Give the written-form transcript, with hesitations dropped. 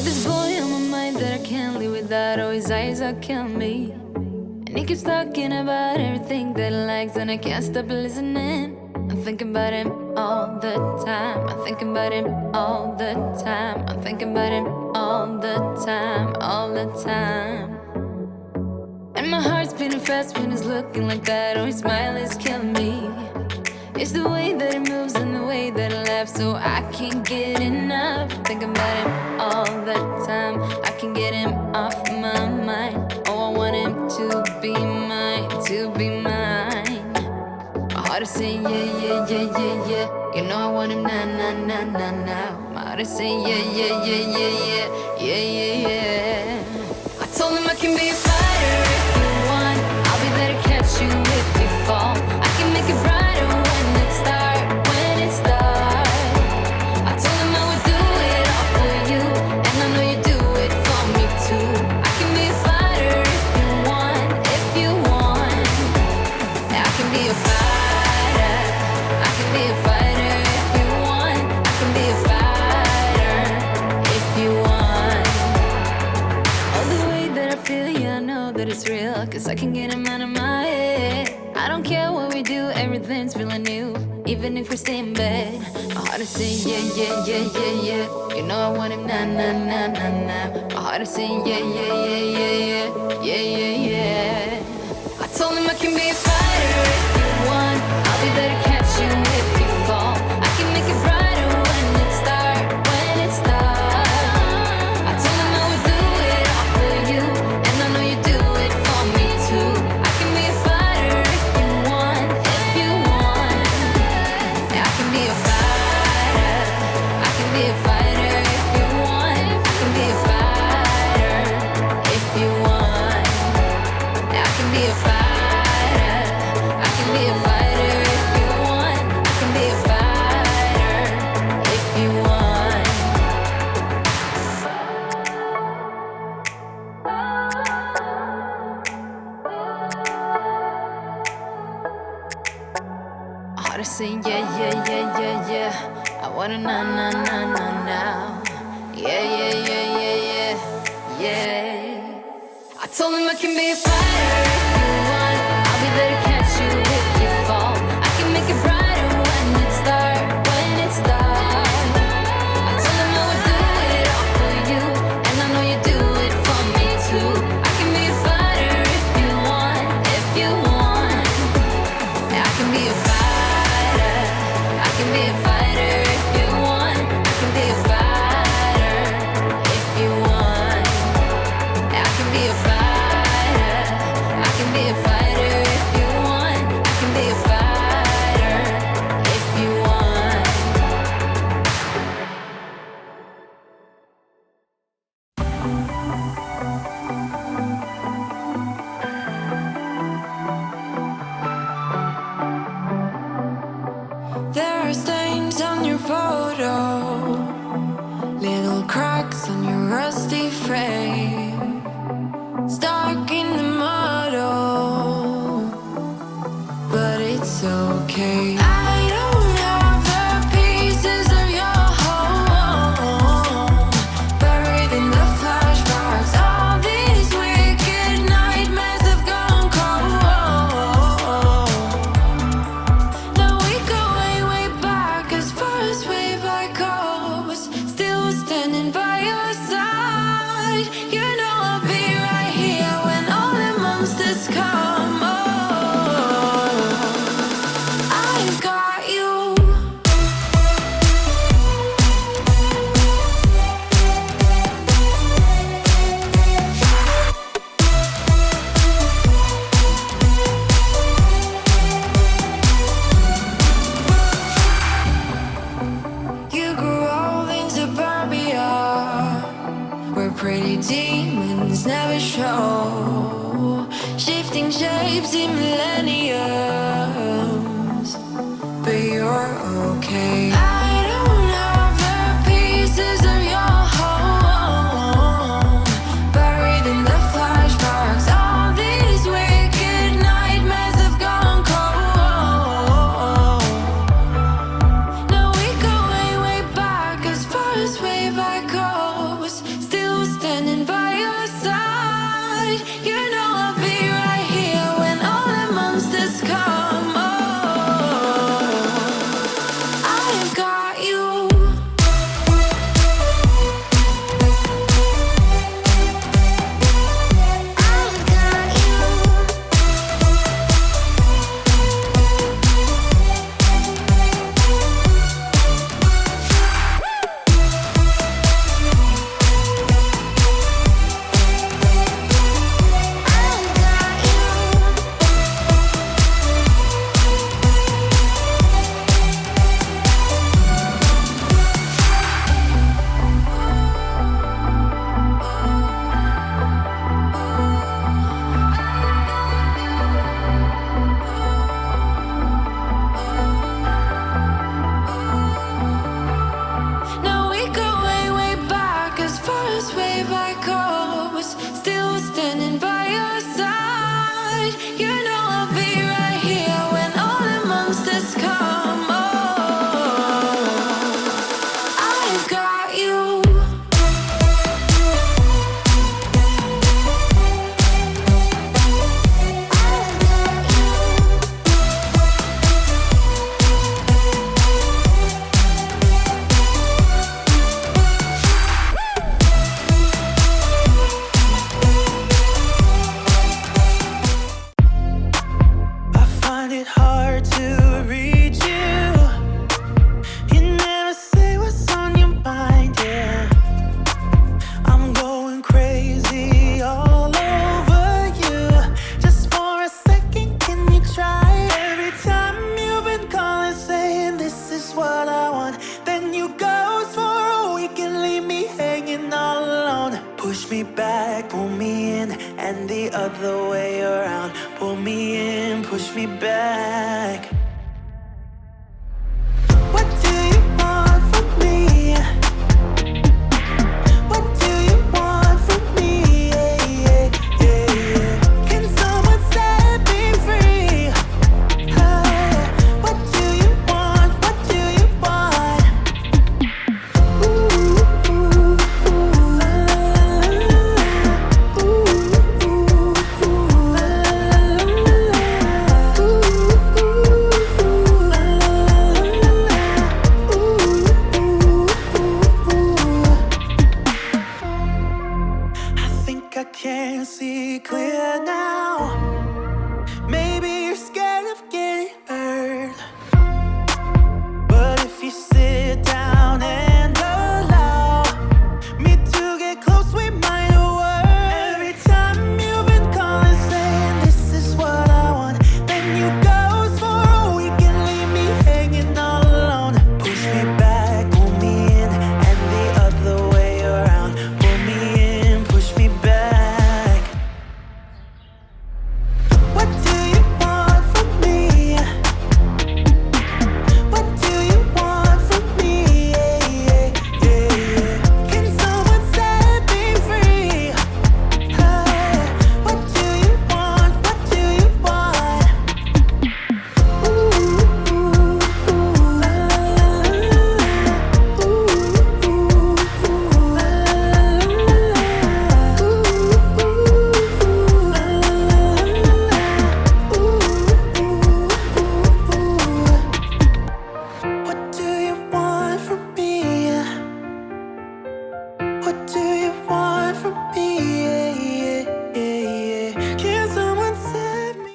this boy on my mind that I can't live without. Oh, his eyes are killing me. And he keeps talking about everything that he likes, and I can't stop listening. I'm thinking about him all the time. I'm thinking about him all the time. I'm thinking about him all the time, all the time. And my heart's beating fast when he's looking like that. Oh, his smile is killing me. It's the way that he moves and the way that he laughs, so I can't get enough. Thinking about him all the time. I can't get him off my mind. Oh, I want him to be mine, to be mine. My heart is saying yeah, yeah, yeah, yeah, yeah. You know I want him now, now, now, now, now. My heart is saying yeah, yeah, yeah, yeah, yeah, yeah, yeah, yeah. I told him I can be a fighter if you want. I'll be there to catch you if you fall. I can make it brighter when it starts, when it starts. I told him I would do it all for you, and I know you do it for me too. I can be a fighter if you want, if you want. Yeah, I can be a fighter. I can be a fighter if you want. I can be a fighter if you want. Oh, the way that I feel, yeah, I know that it's real, 'cause I can get him out of my head. I don't care what we do, everything's feeling new. Even if we stay in bed, my heart is saying yeah, yeah, yeah, yeah, yeah. You know I want him now, now, now, now, now. My heart is saying yeah, yeah, yeah, yeah, yeah, yeah, yeah, yeah. I told him I can be a fighter if you want. I'll be there to catch you if you fall. I can make it brighter when it starts, when it starts. I told him I would do it all for you, and I know you do it for me too. I can be a fighter if you want, if you want. Yeah, I can be a fighter. I can be a fighter if you want. I can be a fighter if you want. Yeah, I can be a fighter. I can be a fighter if you want. I can be a fighter if you want. My heart is saying yeah, yeah, yeah, yeah, yeah. I wanna now, now, now, now, now. Yeah, yeah, yeah, yeah, yeah, yeah. I told him I can be a fighter if you want. I'll be there to catch you if you fall. I can make it brighter when it starts, when it starts. I told him I would do it all for you, and I know you do it for me too. I can be a fighter if you want, if you want. Yeah, I can be a fighter. I can be a fighter if you want. I can be a fighter if you want. Yeah, I can be a fighter. I can be a fighter if you want. I can be a fighter if you want. There are stains on your photo, little cracks on your rusty frame, stuck in the mud, oh, but it's okay. I don't have the pieces of your home, buried in the flashbacks. All these wicked nightmares have gone cold. Now we go way, way back, as far as way back goes. Still standing by your side. You know I'll be right here when all the monsters come. Oh, I've got you. You grew old in suburbia, where pretty demons never show, shifting shapes in millenniums, but you're okay. I don't have the pieces of your home, buried in the flashbacks. All these wicked nightmares have gone cold. Now we go way, way back, as far as way back goes. Still You know I'll be right here when all the monsters come. Oh, I've got you. Push me back, pull me in, and the other way around. Pull me in, push me back.